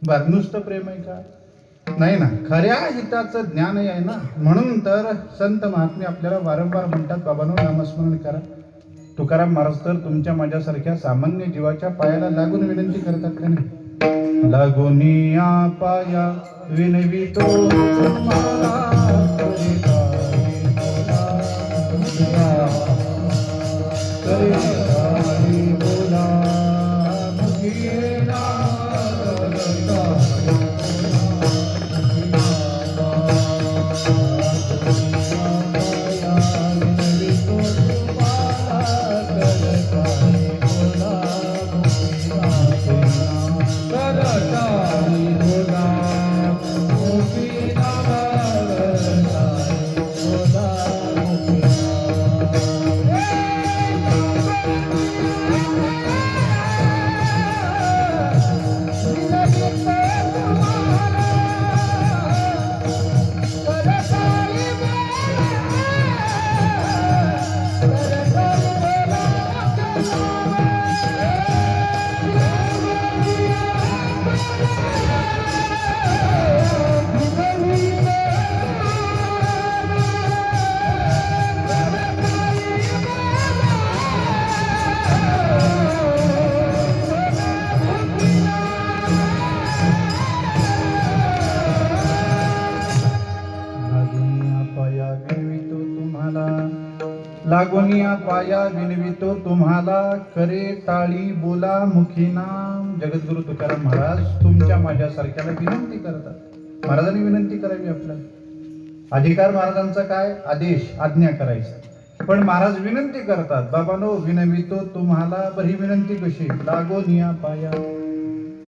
बर नुसतं प्रेम आहे का? नाही ना, खऱ्या हिताचं ज्ञान आहे ना. म्हणून तर संत महात्मे आपल्याला वारंवार म्हणतात, बाबांनो नामस्मरण करा. तुकाराम महाराज तर तुमच्या माझ्यासारख्या सामान्य जीवाच्या पायाला लागून विनंती करतात का नाही? लागोनिया पाया विनवितो तुम्हाला, बोला मुखीना लागोनिया पाया विनवितो तुम्हाला, करे टाळी बोला मुखी नाम. जगद्गुरु तुकाराम महाराज तुमच्या माझ्यासारख्याला विनंती करतात. महाराजांनी विनंती करावी आपल्याला. अधिकार महाराजांचा काय? आदेश आज्ञा करायचा. पण महाराज विनंती करतात, बाबांनो विनवितो तुम्हाला. बरी विनंती कशी? लागोनिया पाया